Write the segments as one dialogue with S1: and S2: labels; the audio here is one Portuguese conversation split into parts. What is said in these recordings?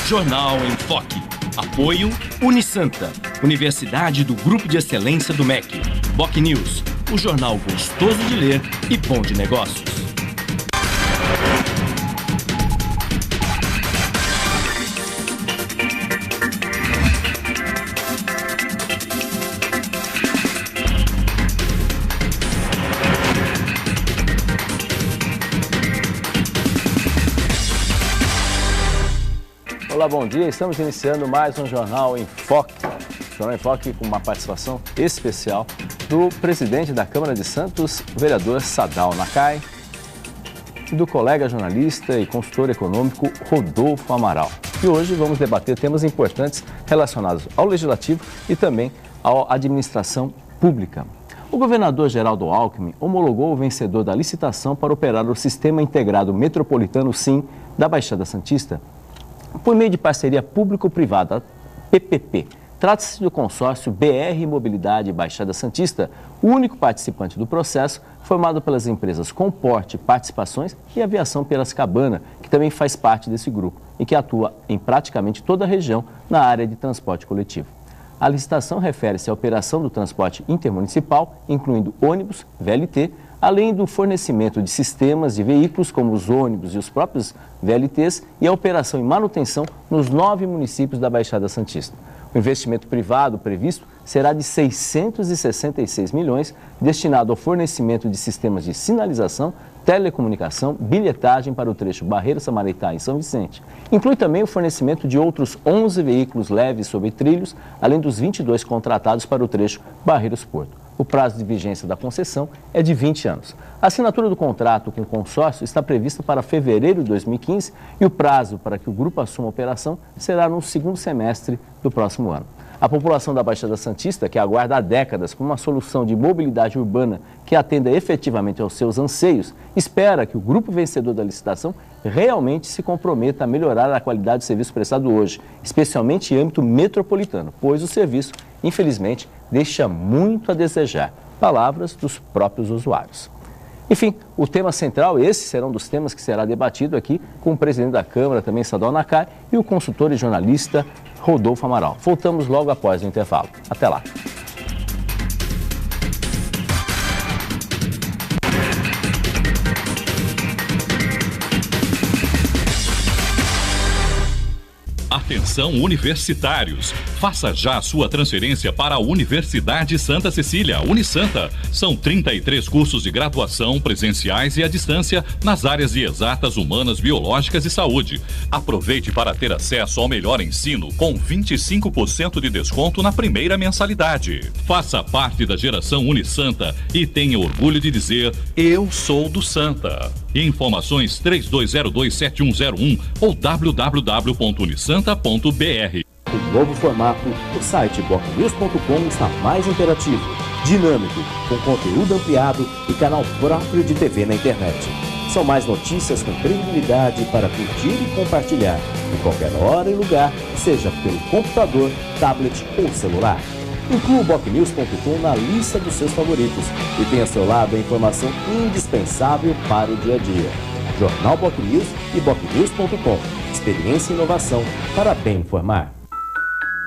S1: Jornal em Foque. Apoio Unisanta, Universidade do Grupo de Excelência do MEC. BocNews, o jornal gostoso de ler e bom de negócios.
S2: Olá, bom dia. Estamos iniciando mais um Jornal em Foque. Jornal em Foque com uma participação especial do presidente da Câmara de Santos, o vereador Sadal Nakai, e do colega jornalista e consultor econômico Rodolfo Amaral. E hoje vamos debater temas importantes relacionados ao Legislativo e também à administração pública. O governador Geraldo Alckmin homologou o vencedor da licitação para operar o Sistema Integrado Metropolitano SIM da Baixada Santista, por meio de parceria público-privada, PPP. Trata-se do consórcio BR Mobilidade Baixada Santista, o único participante do processo, formado pelas empresas Comporte Participações e Aviação Piracicabana, que também faz parte desse grupo e que atua em praticamente toda a região na área de transporte coletivo. A licitação refere-se à operação do transporte intermunicipal, incluindo ônibus, VLT, além do fornecimento de sistemas de veículos como os ônibus e os próprios VLTs e a operação e manutenção nos 9 municípios da Baixada Santista. O investimento privado previsto será de 666 milhões, destinado ao fornecimento de sistemas de sinalização, telecomunicação, bilhetagem para o trecho Barreira-Samaritá em São Vicente. Inclui também o fornecimento de outros 11 veículos leves sobre trilhos, além dos 22 contratados para o trecho Barreiros-Porto. O prazo de vigência da concessão é de 20 anos. A assinatura do contrato com o consórcio está prevista para fevereiro de 2015 e o prazo para que o grupo assuma a operação será no segundo semestre do próximo ano. A população da Baixada Santista, que aguarda há décadas por uma solução de mobilidade urbana que atenda efetivamente aos seus anseios, espera que o grupo vencedor da licitação realmente se comprometa a melhorar a qualidade do serviço prestado hoje, especialmente em âmbito metropolitano, pois o serviço, infelizmente, deixa muito a desejar. Palavras dos próprios usuários. Enfim, o tema central, esses serão dos temas que será debatido aqui com o presidente da Câmara, também Sadal Nakai, e o consultor e jornalista Rodolfo Amaral. Voltamos logo após o intervalo. Até lá.
S3: Atenção universitários, faça já a sua transferência para a Universidade Santa Cecília, Unisanta. São 33 cursos de graduação presenciais e à distância nas áreas de exatas, humanas, biológicas e saúde. Aproveite para ter acesso ao melhor ensino com 25% de desconto na primeira mensalidade. Faça parte da geração Unisanta e tenha orgulho de dizer: eu sou do Santa. Informações 32027101 ou www.unisanta.br.
S2: O novo formato, o site BocNews.com está mais interativo, dinâmico, com conteúdo ampliado e canal próprio de TV na internet. São mais notícias com credibilidade para curtir e compartilhar, em qualquer hora e lugar, seja pelo computador, tablet ou celular. Inclua o BocNews.com na lista dos seus favoritos e tenha ao seu lado a informação indispensável para o dia a dia. Jornal BocNews e BocNews.com. Experiência e inovação para bem informar.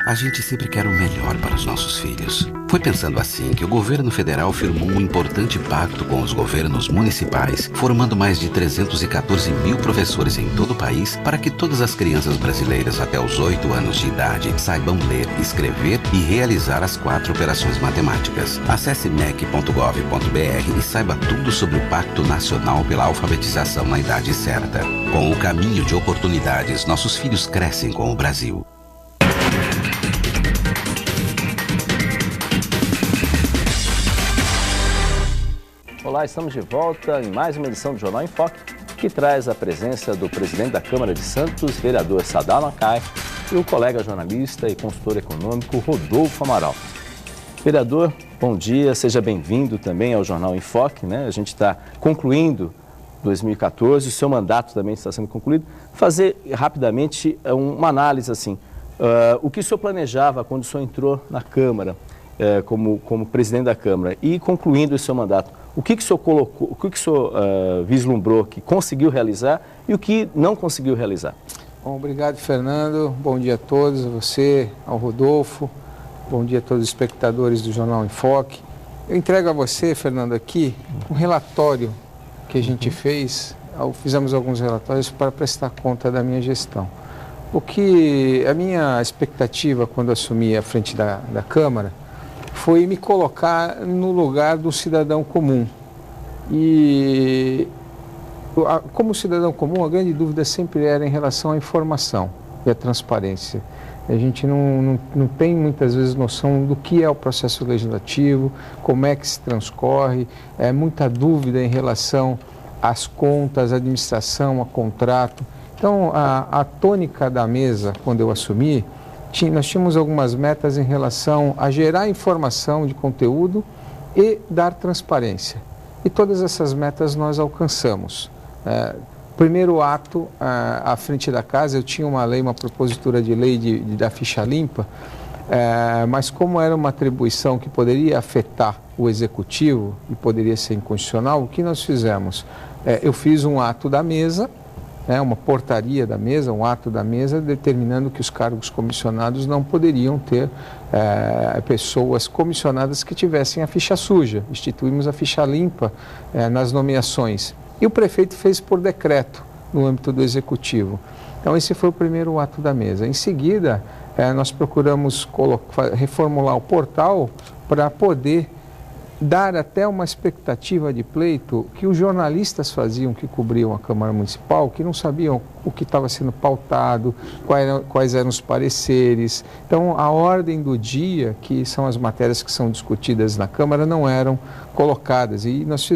S4: A gente sempre quer o melhor para os nossos filhos. Foi pensando assim que o governo federal firmou um importante pacto com os governos municipais, formando mais de 314 mil professores em todo o país para que todas as crianças brasileiras até os 8 anos de idade saibam ler, escrever e realizar as 4 operações matemáticas. Acesse mec.gov.br e saiba tudo sobre o Pacto Nacional pela Alfabetização na Idade Certa. Com o caminho de oportunidades, nossos filhos crescem com o Brasil.
S2: Olá, estamos de volta em mais uma edição do Jornal em Foque, que traz a presença do presidente da Câmara de Santos, vereador Sadal Nakai, e o colega jornalista e consultor econômico Rodolfo Amaral. Vereador, bom dia, seja bem-vindo também ao Jornal em Foque, né? A gente está concluindo 2014, o seu mandato também está sendo concluído. Fazer rapidamente uma análise assim, o que o senhor planejava quando o senhor entrou na Câmara, como presidente da Câmara, e concluindo o seu mandato, o que o senhor colocou, o que o senhor vislumbrou que conseguiu realizar e o que não conseguiu realizar?
S5: Bom, obrigado, Fernando. Bom dia a todos, a você, ao Rodolfo. Bom dia a todos os espectadores do Jornal em Foque. Eu entrego a você, Fernando, aqui um relatório que a gente fez. Fizemos alguns relatórios para prestar conta da minha gestão. A minha expectativa quando assumi a frente da Câmara foi me colocar no lugar do cidadão comum. E como cidadão comum, a grande dúvida sempre era em relação à informação e à transparência. A gente não tem muitas vezes noção do que é o processo legislativo, como é que se transcorre, muita dúvida em relação às contas, à administração, a contrato. Então, a tônica da mesa, quando eu assumi, nós tínhamos algumas metas em relação a gerar informação de conteúdo e dar transparência. E todas essas metas nós alcançamos. Primeiro ato, à frente da casa, eu tinha uma lei, uma propositura de lei da ficha limpa, mas como era uma atribuição que poderia afetar o executivo e poderia ser inconstitucional, o que nós fizemos? Eu fiz um ato da mesa, uma portaria da mesa, um ato da mesa, determinando que os cargos comissionados não poderiam ter pessoas comissionadas que tivessem a ficha suja. Instituímos a ficha limpa nas nomeações. E o prefeito fez por decreto no âmbito do executivo. Então esse foi o primeiro ato da mesa. Em seguida, nós procuramos reformular o portal para poder dar até uma expectativa de pleito que os jornalistas faziam que cobriam a Câmara Municipal, que não sabiam o que estava sendo pautado, quais eram os pareceres. Então, a ordem do dia, que são as matérias que são discutidas na Câmara, não eram colocadas. E nós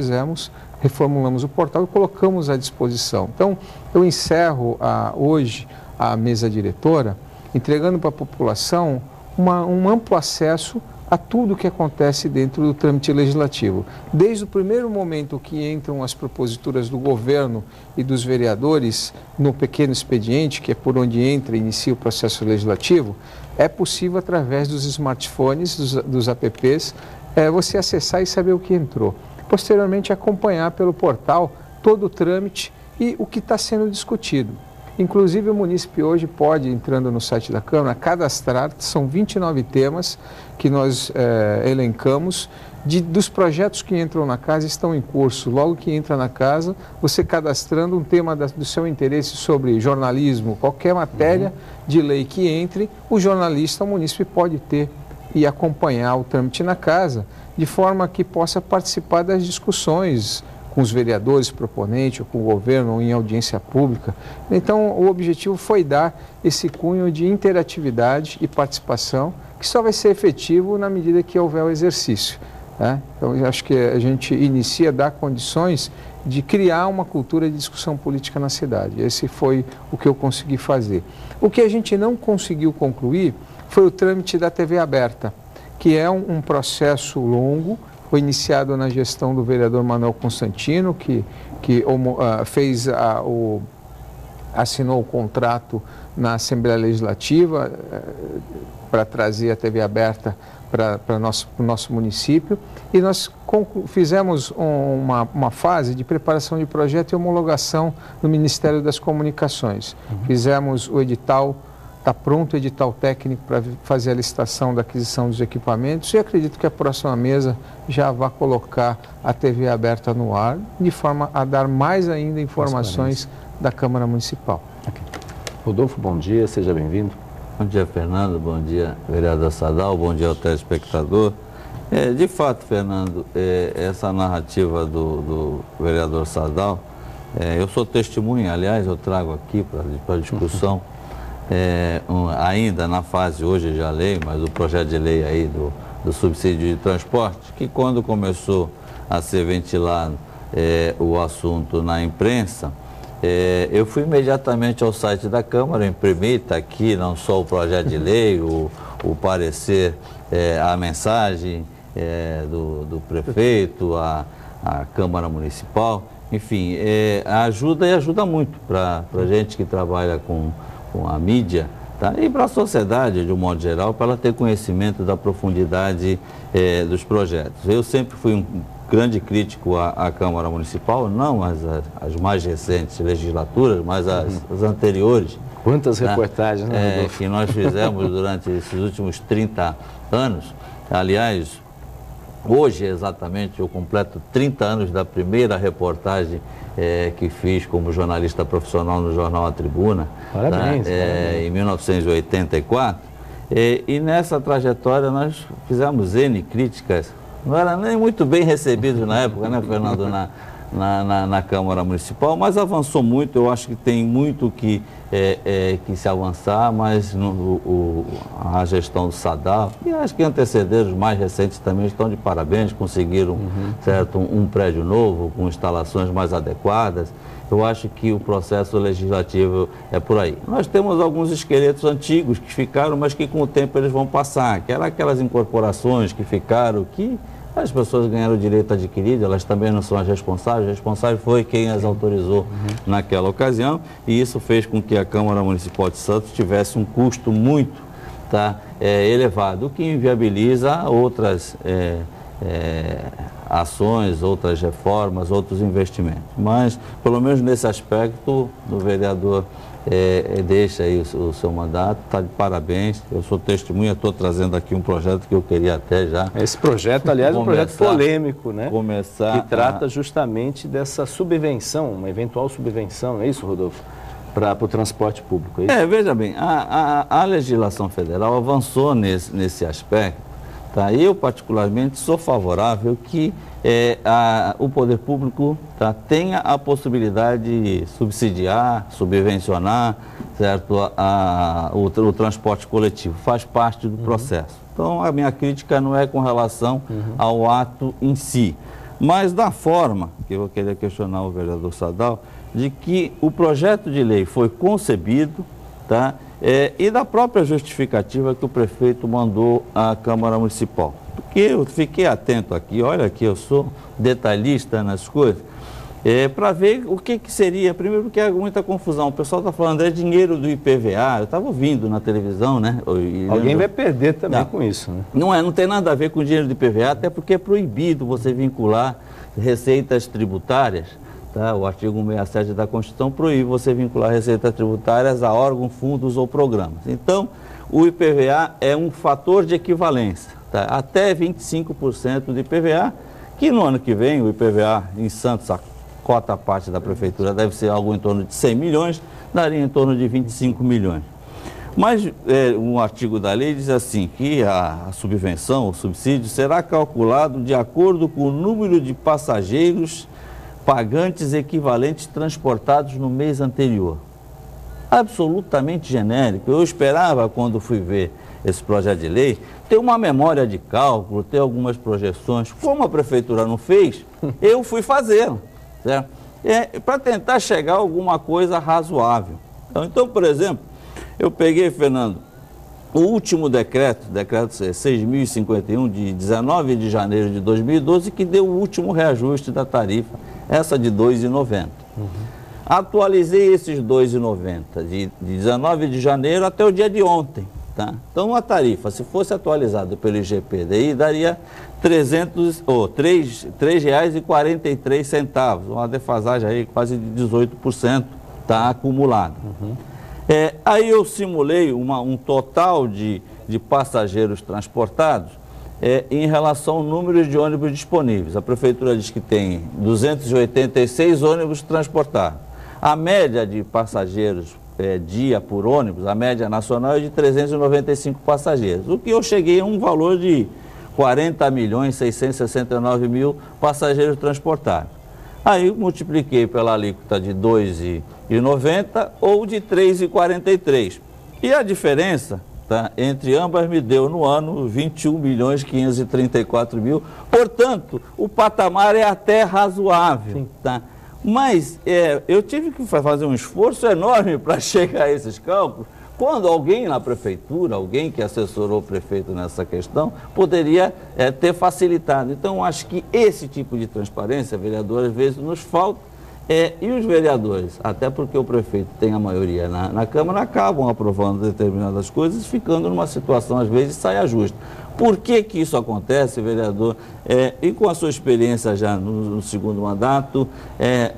S5: reformulamos o portal e colocamos à disposição. Então, eu encerro hoje a mesa diretora, entregando para a população um amplo acesso a tudo que acontece dentro do trâmite legislativo. Desde o primeiro momento que entram as proposituras do governo e dos vereadores no pequeno expediente, que é por onde entra e inicia o processo legislativo, é possível, através dos smartphones, dos apps, você acessar e saber o que entrou. Posteriormente, acompanhar pelo portal todo o trâmite e o que está sendo discutido. Inclusive, o munícipe hoje pode, entrando no site da Câmara, cadastrar, são 29 temas que nós elencamos, dos projetos que entram na casa estão em curso. Logo que entra na casa, você cadastrando um tema do seu interesse sobre jornalismo, qualquer matéria de lei que entre, o jornalista, o munícipe pode ter e acompanhar o trâmite na casa, de forma que possa participar das discussões com os vereadores proponentes, ou com o governo, ou em audiência pública. Então, o objetivo foi dar esse cunho de interatividade e participação, que só vai ser efetivo na medida que houver o exercício. Então, eu acho que a gente inicia a dar condições de criar uma cultura de discussão política na cidade. Esse foi o que eu consegui fazer. O que a gente não conseguiu concluir foi o trâmite da TV aberta, que é um processo longo. Foi iniciado na gestão do vereador Manuel Constantino, que assinou o contrato na Assembleia Legislativa para trazer a TV aberta para o nosso município. E nós fizemos uma fase de preparação de projeto e homologação no Ministério das Comunicações. Fizemos o edital. Está pronto o edital técnico para fazer a licitação da aquisição dos equipamentos e acredito que a próxima mesa já vai colocar a TV aberta no ar, de forma a dar mais ainda informações da Câmara Municipal.
S2: Okay. Rodolfo, bom dia, seja bem-vindo.
S6: Bom dia, Fernando, bom dia, vereador Sadal, bom dia ao telespectador. De fato, Fernando, essa narrativa do vereador Sadal, eu sou testemunha, aliás, eu trago aqui para discussão. Ainda na fase, hoje já lei, mas o projeto de lei aí do subsídio de transporte, que quando começou a ser ventilado o assunto na imprensa, eu fui imediatamente ao site da Câmara, imprimi, está aqui não só o projeto de lei, o parecer, a mensagem do prefeito, a Câmara Municipal, enfim, ajuda e ajuda muito para a gente que trabalha com a mídia, tá? E para a sociedade, de um modo geral, para ela ter conhecimento da profundidade dos projetos. Eu sempre fui um grande crítico à Câmara Municipal, não as mais recentes legislaturas, mas as anteriores,
S2: Quantas reportagens, né, Rodolfo?
S6: Que nós fizemos durante esses últimos 30 anos. Aliás, hoje exatamente eu completo 30 anos da primeira reportagem que fiz como jornalista profissional no jornal A Tribuna.
S2: Parabéns.
S6: Em 1984. E nessa trajetória nós fizemos N críticas. Não era nem muito bem recebidos na época, né, Fernando, na Câmara Municipal, mas avançou muito. Eu acho que tem muito que se avançar, mas a gestão do Sadal, e acho que antecedentes mais recentes também estão de parabéns, conseguiram certo, um prédio novo, com instalações mais adequadas. Eu acho que o processo legislativo é por aí. Nós temos alguns esqueletos antigos que ficaram, mas que com o tempo eles vão passar, que eram aquelas incorporações que ficaram, que as pessoas ganharam o direito adquirido, elas também não são as responsáveis. O responsável foi quem as autorizou naquela ocasião, e isso fez com que a Câmara Municipal de Santos tivesse um custo muito elevado, o que inviabiliza outras ações, outras reformas, outros investimentos. Mas, pelo menos nesse aspecto, o vereador deixa aí o seu mandato, está de parabéns. Eu sou testemunha, estou trazendo aqui um projeto que eu queria até já...
S2: Esse projeto, aliás, é um projeto polêmico, né?
S6: Que
S2: trata justamente dessa subvenção, uma eventual subvenção, não é isso, Rodolfo? Para o transporte público, é isso?
S6: Veja bem, a legislação federal avançou nesse aspecto, tá? Eu, particularmente, sou favorável que o poder público tenha a possibilidade de subsidiar, subvencionar, certo? O transporte coletivo, faz parte do processo. Então, a minha crítica não é com relação ao ato em si, mas da forma, que eu queria questionar o vereador Sadal, de que o projeto de lei foi concebido, tá? E da própria justificativa que o prefeito mandou à Câmara Municipal. Porque eu fiquei atento aqui, olha aqui, eu sou detalhista nas coisas, para ver o que seria. Primeiro, porque há muita confusão. O pessoal está falando, é dinheiro do IPVA, eu estava ouvindo na televisão, né?
S2: Alguém vai perder também com isso, né?
S6: Não tem nada a ver com dinheiro do IPVA, até porque é proibido você vincular receitas tributárias. Tá? O artigo 167 da Constituição proíbe você vincular receitas tributárias a órgãos, fundos ou programas. Então, o IPVA é um fator de equivalência, tá? Até 25% do IPVA, que no ano que vem o IPVA em Santos, a cota parte da Prefeitura deve ser algo em torno de 100 milhões, daria em torno de 25 milhões. Mas um artigo da lei diz assim, que a subvenção, o subsídio, será calculado de acordo com o número de passageiros pagantes equivalentes transportados no mês anterior. Absolutamente genérico. Eu esperava, quando fui ver esse projeto de lei, ter uma memória de cálculo, ter algumas projeções. Como a prefeitura não fez, eu fui fazê-lo, certo? Para tentar chegar a alguma coisa razoável. Então, por exemplo, eu peguei, Fernando, o último decreto 6.051, de 19 de janeiro de 2012, que deu o último reajuste da tarifa, essa de R$ 2,90. Atualizei esses R$ 2,90 de 19 de janeiro até o dia de ontem. Tá? Então, a tarifa, se fosse atualizada pelo IGPDI, daria R$ 3,43, uma defasagem aí quase de 18%, tá, acumulada. Aí eu simulei um total de passageiros transportados em relação ao número de ônibus disponíveis. A Prefeitura diz que tem 286 ônibus transportados. A média de passageiros dia por ônibus, a média nacional é de 395 passageiros, o que eu cheguei a um valor de 40.669.000 passageiros transportados. Aí multipliquei pela alíquota de R$ 2,90 ou de R$ 3,43. E a diferença, tá, entre ambas me deu no ano 21.534.000. Portanto, o patamar é até razoável. Tá? Mas eu tive que fazer um esforço enorme para chegar a esses cálculos, quando alguém na prefeitura, alguém que assessorou o prefeito nessa questão, poderia ter facilitado. Então, acho que esse tipo de transparência, vereador, às vezes nos falta, E os vereadores, até porque o prefeito tem a maioria na Câmara, acabam aprovando determinadas coisas, ficando numa situação, às vezes, de saia justa. Por que que isso acontece, vereador? E com a sua experiência já no segundo mandato,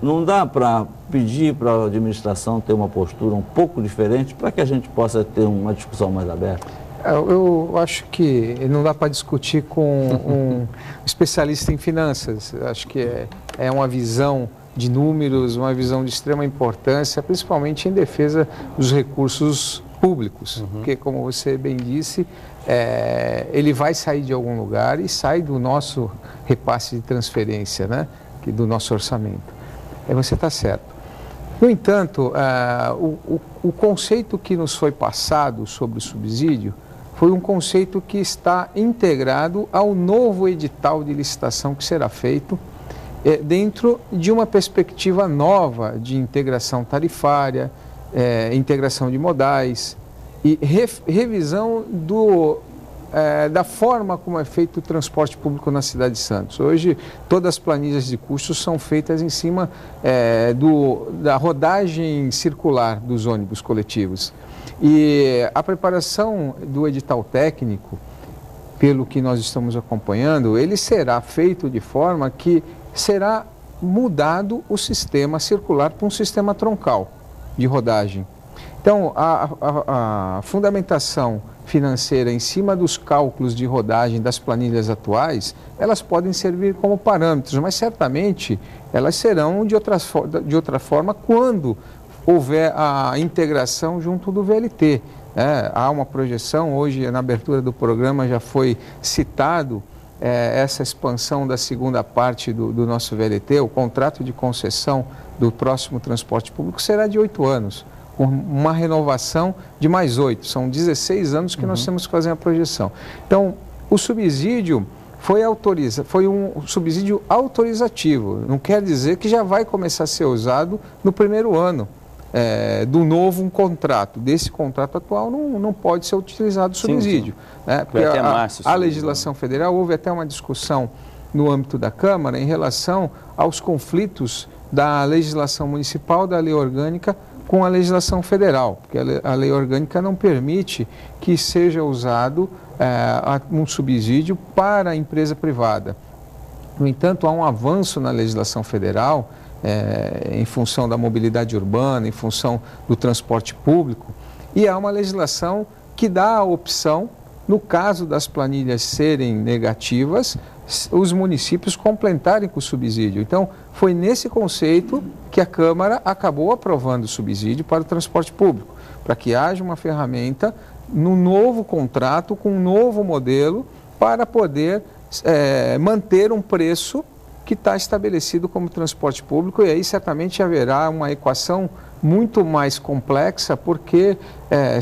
S6: não dá para pedir para a administração ter uma postura um pouco diferente para que a gente possa ter uma discussão mais aberta?
S5: Eu acho que não dá para discutir com um especialista em finanças. Acho que é uma visão de números, uma visão de extrema importância, principalmente em defesa dos recursos públicos, porque, como você bem disse, ele vai sair de algum lugar e sai do nosso repasse de transferência, né, do nosso orçamento. Você está certo. No entanto, o conceito que nos foi passado sobre o subsídio foi um conceito que está integrado ao novo edital de licitação que será feito dentro de uma perspectiva nova de integração tarifária, integração de modais e revisão da forma como é feito o transporte público na cidade de Santos. Hoje, todas as planilhas de custos são feitas em cima da rodagem circular dos ônibus coletivos. E a preparação do edital técnico, pelo que nós estamos acompanhando, ele será feito de forma que será mudado o sistema circular para um sistema troncal de rodagem. Então, a fundamentação financeira em cima dos cálculos de rodagem das planilhas atuais, elas podem servir como parâmetros, mas certamente elas serão de outra forma quando houver a integração junto do VLT. Há uma projeção, hoje na abertura do programa já foi citado essa expansão da segunda parte do nosso VLT, o contrato de concessão do próximo transporte público será de 8 anos, com uma renovação de mais 8, são 16 anos que nós temos que fazer a projeção. Então, o subsídio foi um subsídio autorizativo, não quer dizer que já vai começar a ser usado no primeiro ano do novo contrato. Desse contrato atual não pode ser utilizado o subsídio. Porque a legislação federal, houve até uma discussão no âmbito da Câmara em relação aos conflitos da legislação municipal, da lei orgânica, com a legislação federal, porque a lei orgânica não permite que seja usado um subsídio para a empresa privada. No entanto, há um avanço na legislação federal em função da mobilidade urbana, em função do transporte público, e há uma legislação que dá a opção, no caso das planilhas serem negativas, os municípios complementarem com o subsídio. Então, foi nesse conceito que a Câmara acabou aprovando o subsídio para o transporte público, para que haja uma ferramenta no novo contrato, com um novo modelo, para poder manter um preço que está estabelecido como transporte público, e aí certamente haverá uma equação muito mais complexa, porque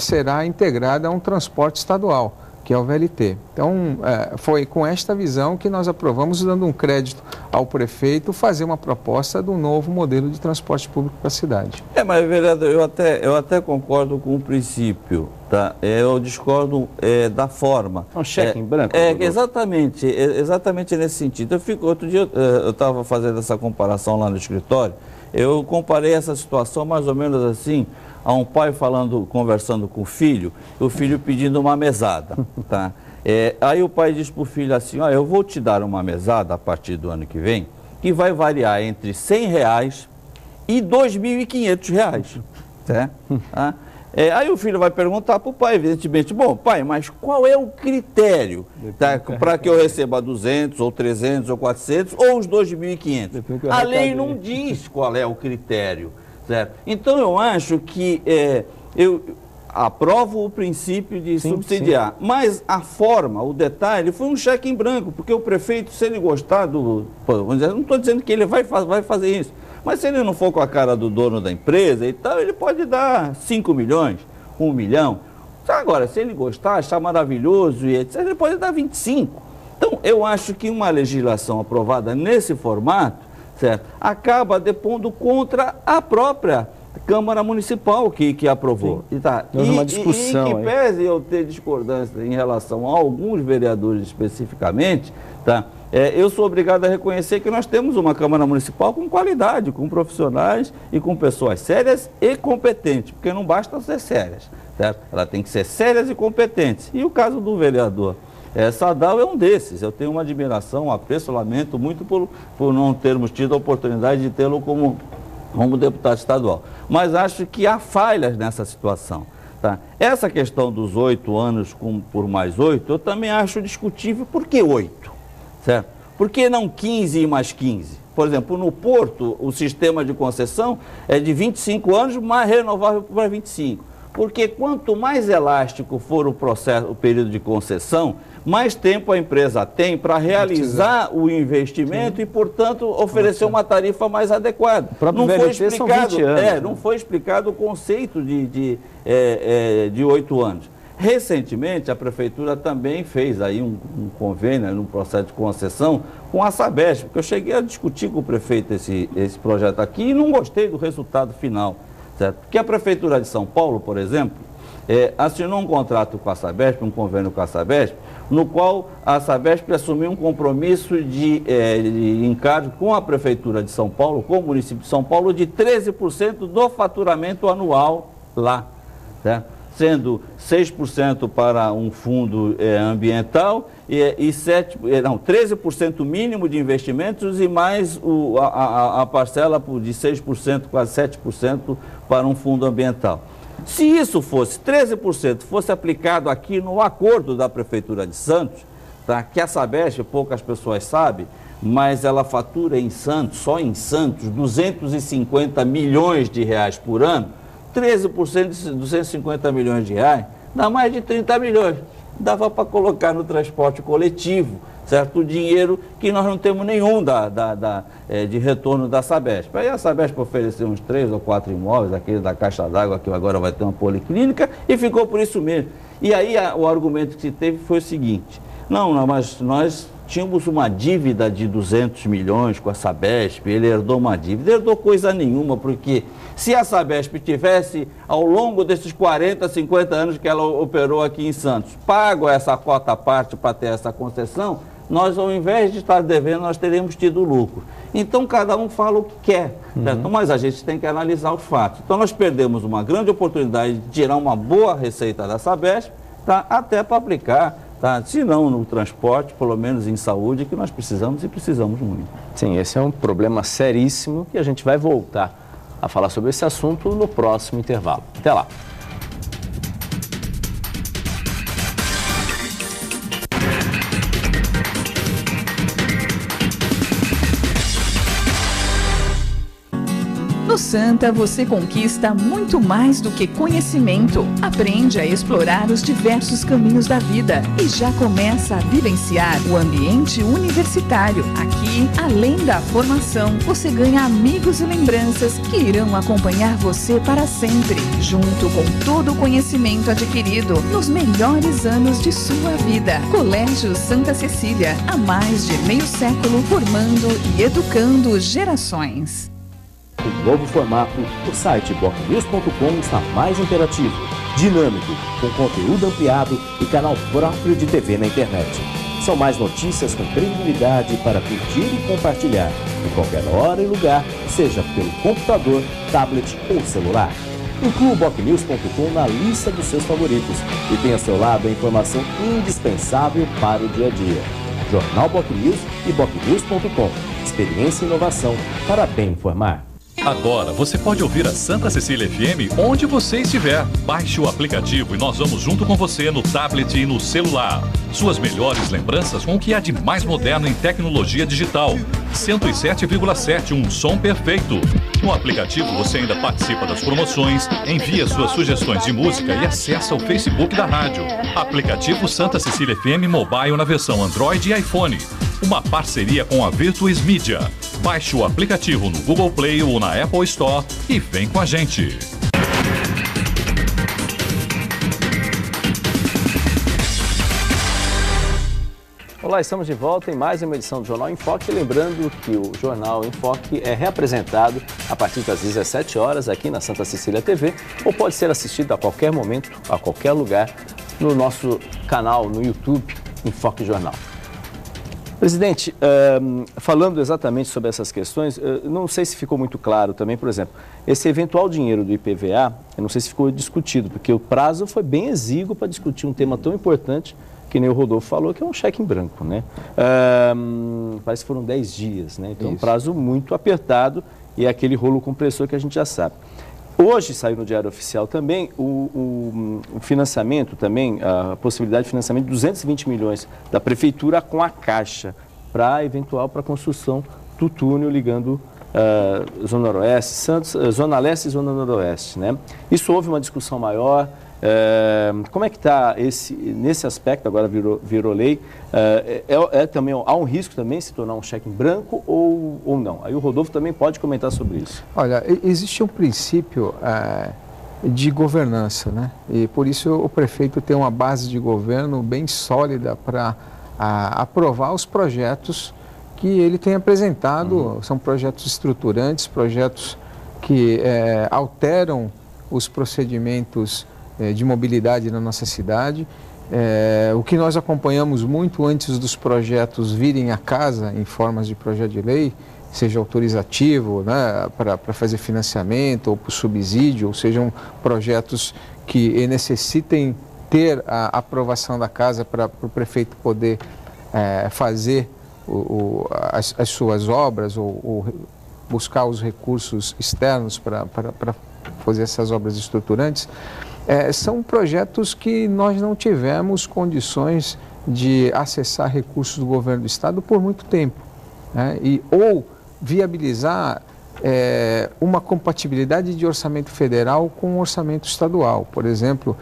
S5: será integrada a um transporte estadual, que é o VLT. Então, foi com esta visão que nós aprovamos, dando um crédito ao prefeito, fazer uma proposta do novo modelo de transporte público para a cidade.
S6: Mas, vereador, eu até concordo com o princípio, tá? Eu discordo da forma.
S2: Um cheque em branco.
S6: Exatamente nesse sentido. Outro dia eu estava fazendo essa comparação lá no escritório, eu comparei essa situação mais ou menos assim, a um pai conversando com o filho pedindo uma mesada, tá? Aí o pai diz para o filho assim, eu vou te dar uma mesada a partir do ano que vem, que vai variar entre R$100 e R$2.500, certo? Aí o filho vai perguntar para o pai, evidentemente, bom, pai, mas qual é o critério para que eu receba 200 ou 300 ou 400 ou os 2.500? A lei não diz qual é o critério. Certo? Então, eu acho que eu aprovo o princípio de subsidiar, mas a forma, o detalhe, foi um cheque em branco, porque o prefeito, se ele gostar vamos dizer, não estou dizendo que ele vai fazer isso, mas se ele não for com a cara do dono da empresa e tal, ele pode dar 5 milhões, 1 milhão. Agora, se ele gostar, achar maravilhoso e etc., ele pode dar 25. Então, eu acho que uma legislação aprovada nesse formato, certo, acaba depondo contra a própria Câmara Municipal que aprovou.
S2: Sim.
S6: E tá.
S2: Houve uma discussão.
S6: Em que pese eu ter discordância em relação a alguns vereadores especificamente, tá? Eu sou obrigado a reconhecer que nós temos uma Câmara Municipal com qualidade, com profissionais e com pessoas sérias e competentes, porque não basta ser sérias, certo? Ela tem que ser sérias e competentes. E o caso do vereador Sadal é um desses. Eu tenho uma admiração, um apreço, lamento muito por não termos tido a oportunidade de tê-lo como deputado estadual. Mas acho que há falhas nessa situação. Tá? Essa questão dos 8 anos por mais 8, eu também acho discutível. Por que 8? Certo? Por que não 15 e mais 15? Por exemplo, no Porto, o sistema de concessão é de 25 anos, mais renovável para 25. Porque quanto mais elástico for o período de concessão, mais tempo a empresa tem para realizar o investimento. Sim. E, portanto, oferecer uma tarifa mais adequada.
S2: Não foi explicado, são 20 anos,
S6: não foi explicado o conceito de 8 anos. Recentemente, a Prefeitura também fez aí um convênio, no processo de concessão, com a Sabesp, porque eu cheguei a discutir com o prefeito esse projeto aqui e não gostei do resultado final. Certo? Porque a Prefeitura de São Paulo, por exemplo, assinou um contrato com a Sabesp, um convênio com a Sabesp, no qual a Sabesp assumiu um compromisso de encargo com a Prefeitura de São Paulo, com o município de São Paulo, de 13% do faturamento anual lá, certo? Sendo 6% para um fundo ambiental e 13% mínimo de investimentos e mais a parcela de 6%, quase 7% para um fundo ambiental. Se isso fosse 13%, fosse aplicado aqui no acordo da Prefeitura de Santos, tá? Que a Sabesp, poucas pessoas sabem, mas ela fatura em Santos, só em Santos, 250 milhões de reais por ano. 13% de 250 milhões de reais, dá mais de 30 milhões. Dava para colocar no transporte coletivo, certo? O dinheiro que nós não temos nenhum de retorno da Sabesp. Aí a Sabesp ofereceu uns 3 ou 4 imóveis, aquele da Caixa d'Água, que agora vai ter uma policlínica, e ficou por isso mesmo. E aí o argumento que se teve foi o seguinte: não, mas nós tínhamos uma dívida de 200 milhões com a Sabesp, ele herdou uma dívida. Herdou coisa nenhuma, porque se a Sabesp tivesse, ao longo desses 40, 50 anos que ela operou aqui em Santos, pago essa cota à parte para ter essa concessão, nós, ao invés de estar devendo, nós teríamos tido lucro. Então, cada um fala o que quer, certo? Mas a gente tem que analisar os fatos. Então, nós perdemos uma grande oportunidade de tirar uma boa receita da Sabesp, tá? Até para aplicar, tá? Se não no transporte, pelo menos em saúde, que nós precisamos e precisamos muito.
S2: Sim, esse é um problema seríssimo e a gente vai voltar a falar sobre esse assunto no próximo intervalo. Até lá.
S7: No Santa, você conquista muito mais do que conhecimento. Aprende a explorar os diversos caminhos da vida e já começa a vivenciar o ambiente universitário. Aqui, além da formação, você ganha amigos e lembranças que irão acompanhar você para sempre, junto com todo o conhecimento adquirido nos melhores anos de sua vida. Colégio Santa Cecília, há mais de meio século, formando e educando gerações.
S8: O novo formato, o site bocnews.com está mais interativo, dinâmico, com conteúdo ampliado e canal próprio de TV na internet. São mais notícias com credibilidade para curtir e compartilhar, em qualquer hora e lugar, seja pelo computador, tablet ou celular. Inclua o bocnews.com na lista dos seus favoritos e tenha ao seu lado a informação indispensável para o dia a dia. Jornal Bocnews e bocnews.com. Experiência e inovação para bem informar.
S3: Agora você pode ouvir a Santa Cecília FM onde você estiver. Baixe o aplicativo e nós vamos junto com você no tablet e no celular. Suas melhores lembranças com o que há de mais moderno em tecnologia digital. 107,7, um som perfeito. No aplicativo você ainda participa das promoções, envia suas sugestões de música e acessa o Facebook da rádio. Aplicativo Santa Cecília FM Mobile na versão Android e iPhone. Uma parceria com a Virtuis Media. Baixe o aplicativo no Google Play ou na Apple Store e vem com a gente.
S2: Olá, estamos de volta em mais uma edição do Jornal em Foque. Lembrando que o Jornal em Foque é reapresentado a partir das 17 horas aqui na Santa Cecília TV ou pode ser assistido a qualquer momento, a qualquer lugar, no nosso canal no YouTube, Enfoque Jornal. Presidente, falando exatamente sobre essas questões, não sei se ficou muito claro também, por exemplo, esse eventual dinheiro do IPVA, eu não sei se ficou discutido, porque o prazo foi bem exíguo para discutir um tema tão importante que nem o Rodolfo falou, que é um cheque em branco, né? Parece que foram 10 dias, né? Então, um prazo muito apertado e é aquele rolo compressor que a gente já sabe. Hoje saiu no Diário Oficial também o financiamento, também, a possibilidade de financiamento de 220 milhões da Prefeitura com a Caixa para a construção do túnel ligando Zona Noroeste, Santos, Zona Leste e Zona Noroeste, né? Isso houve uma discussão maior. Como é que está nesse aspecto, agora virou lei, também, há um risco também de se tornar um cheque em branco ou não? Aí o Rodolfo também pode comentar sobre isso.
S5: Olha, existe um princípio de governança, né? E por isso o prefeito tem uma base de governo bem sólida para aprovar os projetos que ele tem apresentado. São projetos estruturantes, projetos que alteram os procedimentos de mobilidade na nossa cidade. O que nós acompanhamos muito antes dos projetos virem à casa em formas de projeto de lei, seja autorizativo, né, para fazer financiamento ou por subsídio, ou sejam projetos que necessitem ter a aprovação da casa para o prefeito poder fazer as suas obras ou buscar os recursos externos para fazer essas obras estruturantes. São projetos que nós não tivemos condições de acessar recursos do governo do estado por muito tempo, né? Ou viabilizar uma compatibilidade de orçamento federal com o orçamento estadual. Por exemplo,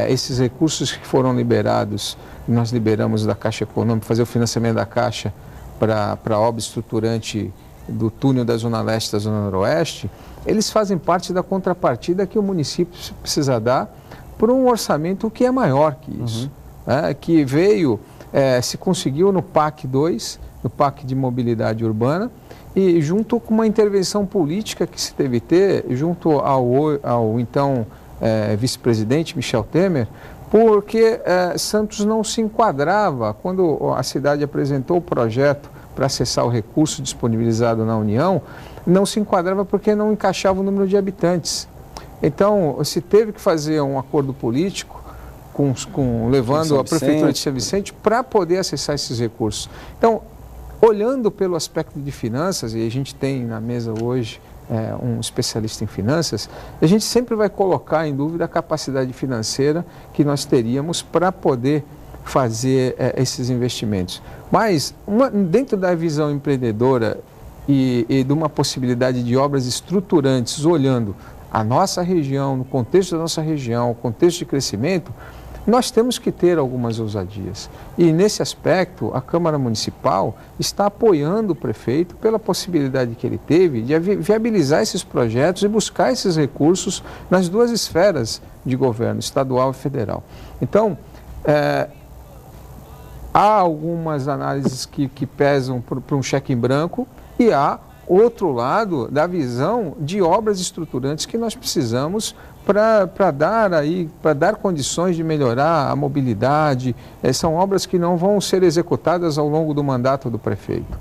S5: esses recursos que foram liberados, nós liberamos da Caixa Econômica, fazer o financiamento da Caixa para a obra estruturante do túnel da Zona Leste e da Zona Noroeste, eles fazem parte da contrapartida que o município precisa dar por um orçamento que é maior que isso, né? Que veio, se conseguiu no PAC 2, no PAC de Mobilidade Urbana, e junto com uma intervenção política que se teve ter, junto ao então vice-presidente Michel Temer, porque Santos não se enquadrava, quando a cidade apresentou o projeto para acessar o recurso disponibilizado na União, não se enquadrava porque não encaixava o número de habitantes. Então, se teve que fazer um acordo político levando a Prefeitura de São Vicente para poder acessar esses recursos. Então, olhando pelo aspecto de finanças, e a gente tem na mesa hoje um especialista em finanças, a gente sempre vai colocar em dúvida a capacidade financeira que nós teríamos para poder fazer esses investimentos. Mas, dentro da visão empreendedora e de uma possibilidade de obras estruturantes, olhando a nossa região, no contexto da nossa região, o contexto de crescimento, nós temos que ter algumas ousadias. E, nesse aspecto, a Câmara Municipal está apoiando o prefeito pela possibilidade que ele teve de viabilizar esses projetos e buscar esses recursos nas duas esferas de governo, estadual e federal. Então, há algumas análises que pesam para um cheque em branco e há outro lado da visão de obras estruturantes que nós precisamos para dar condições de melhorar a mobilidade. São obras que não vão ser executadas ao longo do mandato do prefeito.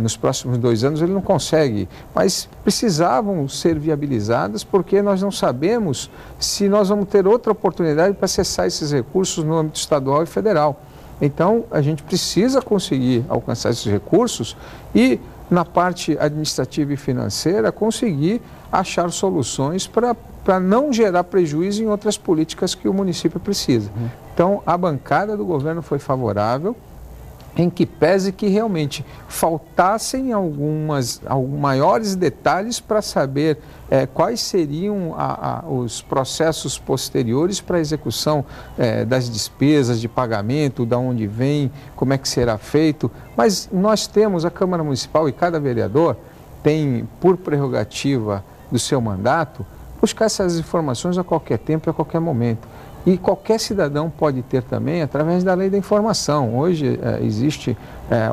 S5: Nos próximos 2 anos ele não consegue, mas precisavam ser viabilizadas porque nós não sabemos se nós vamos ter outra oportunidade para acessar esses recursos no âmbito estadual e federal. Então, a gente precisa conseguir alcançar esses recursos e, na parte administrativa e financeira, conseguir achar soluções para não gerar prejuízo em outras políticas que o município precisa. Então, a bancada do governo foi favorável, em que pese que realmente faltassem alguns maiores detalhes para saber quais seriam os processos posteriores para a execução das despesas de pagamento, de onde vem, como é que será feito. Mas nós temos, a Câmara Municipal e cada vereador tem, por prerrogativa do seu mandato, buscar essas informações a qualquer tempo e a qualquer momento. E qualquer cidadão pode ter também através da lei da informação. Hoje existe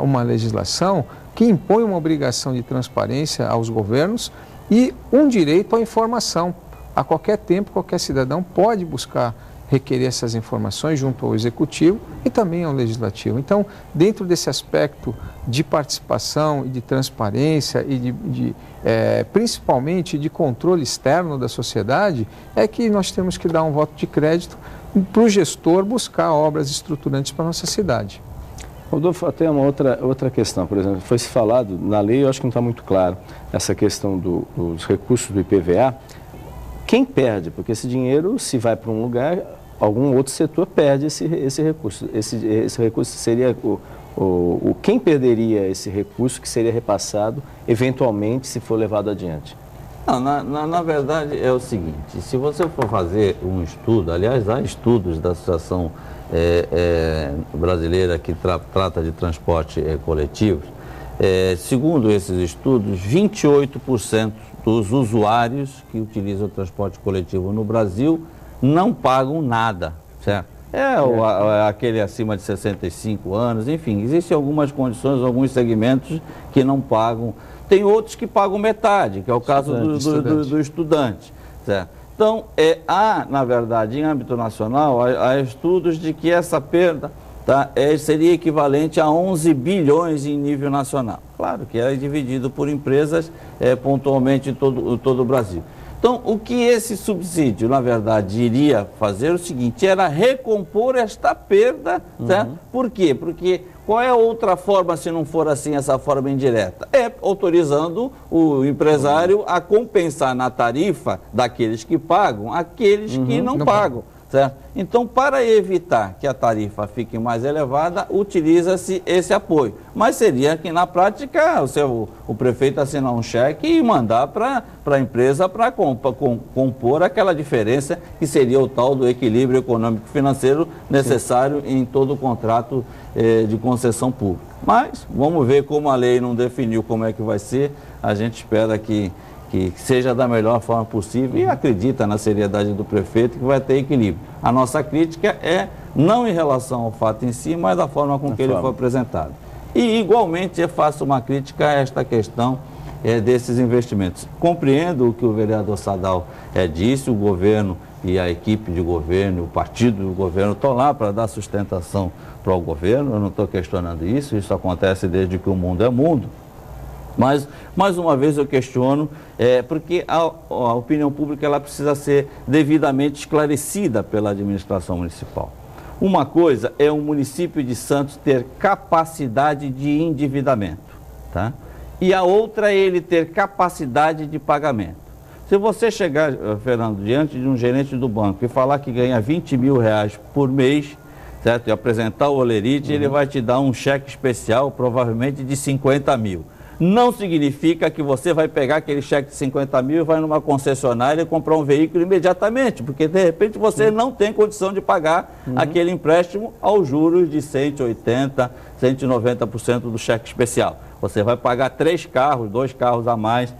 S5: uma legislação que impõe uma obrigação de transparência aos governos e um direito à informação. A qualquer tempo, qualquer cidadão pode buscar requerer essas informações junto ao Executivo e também ao Legislativo. Então, dentro desse aspecto de participação e de transparência e principalmente de controle externo da sociedade, é que nós temos que dar um voto de crédito para o gestor buscar obras estruturantes para a nossa cidade.
S2: Rodolfo, até uma outra questão, por exemplo, foi se falado na lei, eu acho que não está muito claro, essa questão dos recursos do IPVA. Quem perde? Porque esse dinheiro, se vai para um lugar, algum outro setor perde esse recurso. Esse recurso seria quem perderia esse recurso que seria repassado, eventualmente, se for levado adiante?
S6: Não, na verdade é o seguinte, se você for fazer um estudo, aliás, há estudos da Associação Brasileira que trata de transporte coletivo, segundo esses estudos, 28% dos usuários que utilizam o transporte coletivo no Brasil não pagam nada, certo? Aquele acima de 65 anos, enfim, existem algumas condições, alguns segmentos que não pagam. Tem outros que pagam metade, que é o caso do estudante, certo? Então, na verdade, em âmbito nacional, há estudos de que essa perda seria equivalente a 11 bilhões em nível nacional. Claro que é dividido por empresas pontualmente em todo o Brasil. Então, o que esse subsídio, na verdade, iria fazer o seguinte, era recompor esta perda, certo? Por quê? Porque qual é a outra forma, se não for assim, essa forma indireta? É autorizando o empresário a compensar na tarifa daqueles que pagam, aqueles que não pagam. Certo? Então, para evitar que a tarifa fique mais elevada, utiliza-se esse apoio. Mas seria que, na prática, o prefeito assinar um cheque e mandar para a empresa para compor aquela diferença que seria o tal do equilíbrio econômico-financeiro necessário em todo o contrato de concessão pública. Mas vamos ver como a lei não definiu como é que vai ser. A gente espera que seja da melhor forma possível e acredita na seriedade do prefeito que vai ter equilíbrio. A nossa crítica é não em relação ao fato em si, mas da forma com que ele foi apresentado. E igualmente eu faço uma crítica a esta questão desses investimentos. Compreendo o que o vereador Sadal disse, o governo e a equipe de governo, o partido do governo estão lá para dar sustentação para o governo, eu não estou questionando isso acontece desde que o mundo é mundo. Mas, mais uma vez, eu questiono, porque a opinião pública ela precisa ser devidamente esclarecida pela administração municipal. Uma coisa é o município de Santos ter capacidade de endividamento, tá? E a outra é ele ter capacidade de pagamento. Se você chegar, Fernando, diante de um gerente do banco e falar que ganha 20 mil reais por mês, certo? E apresentar o olerite, ele vai te dar um cheque especial, provavelmente de 50 mil. Não significa que você vai pegar aquele cheque de 50 mil e vai numa concessionária e comprar um veículo imediatamente, porque de repente você não tem condição de pagar aquele empréstimo aos juros de 180%, 190% do cheque especial. Você vai pagar 3 carros, 2 carros a mais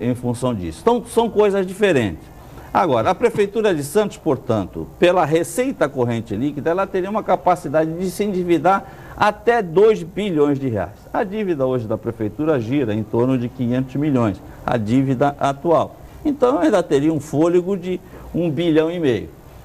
S6: em função disso. Então, são coisas diferentes. Agora, a Prefeitura de Santos, portanto, pela receita corrente líquida, ela teria uma capacidade de se endividar até 2 bilhões de reais. A dívida hoje da Prefeitura gira em torno de 500 milhões, a dívida atual. Então, ainda teria um fôlego de 1,5 bilhão.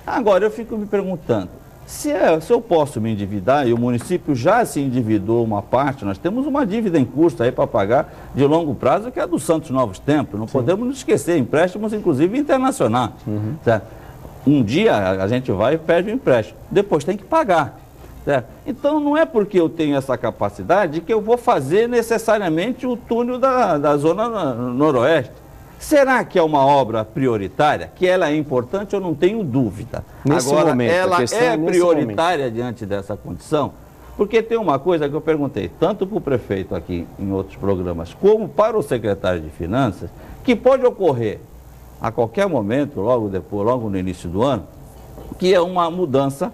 S6: Agora, eu fico me perguntando, se eu posso me endividar, e o município já se endividou uma parte, nós temos uma dívida em curso aí para pagar de longo prazo, que é a do Santos Novos Tempos, não podemos nos esquecer, empréstimos inclusive internacionais. Certo? Um dia a gente vai e pede o empréstimo, depois tem que pagar. Certo? Então não é porque eu tenho essa capacidade que eu vou fazer necessariamente o túnel da Zona Noroeste. Será que é uma obra prioritária? Que ela é importante, eu não tenho dúvida. Agora, ela é prioritária diante dessa condição? Porque tem uma coisa que eu perguntei, tanto para o prefeito aqui em outros programas, como para o secretário de Finanças, que pode ocorrer a qualquer momento, logo no início do ano, que é uma mudança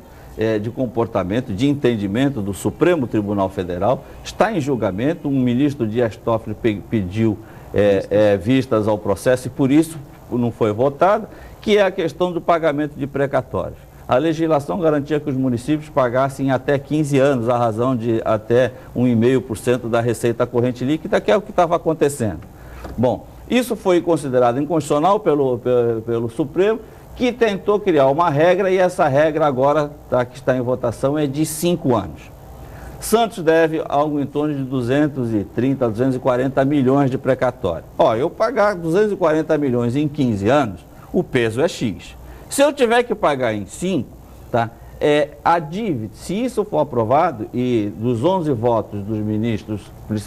S6: de comportamento, de entendimento do Supremo Tribunal Federal. Está em julgamento, o ministro Dias Toffoli pediu vistas ao processo e por isso não foi votado, que é a questão do pagamento de precatórios. A legislação garantia que os municípios pagassem até 15 anos, a razão de até 1,5% da receita corrente líquida, que é o que estava acontecendo. Bom, isso foi considerado inconstitucional pelo Supremo, que tentou criar uma regra, e essa regra agora, que está em votação, é de 5 anos. Santos deve algo em torno de 230, 240 milhões de precatório. Eu pagar 240 milhões em 15 anos, o peso é X. Se eu tiver que pagar em 5, tá? A dívida, se isso for aprovado, e dos 11 votos dos ministros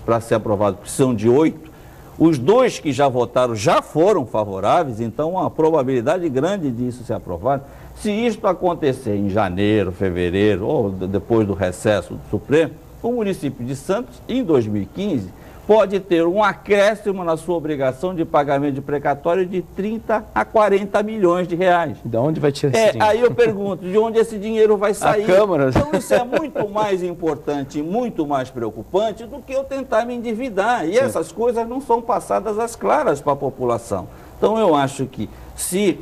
S6: para ser aprovado precisam de 8, os 2 que já votaram já foram favoráveis, então uma probabilidade grande disso ser aprovado. Se isto acontecer em janeiro, fevereiro ou depois do recesso do Supremo, o município de Santos, em 2015, pode ter um acréscimo na sua obrigação de pagamento de precatório de 30 a 40 milhões de reais.
S2: De onde vai tirar esse dinheiro?
S6: Aí eu pergunto, de onde esse dinheiro vai sair?
S2: A Câmara.
S6: Então isso é muito mais importante e muito mais preocupante do que eu tentar me endividar. E essas coisas não são passadas às claras para a população. Então eu acho que se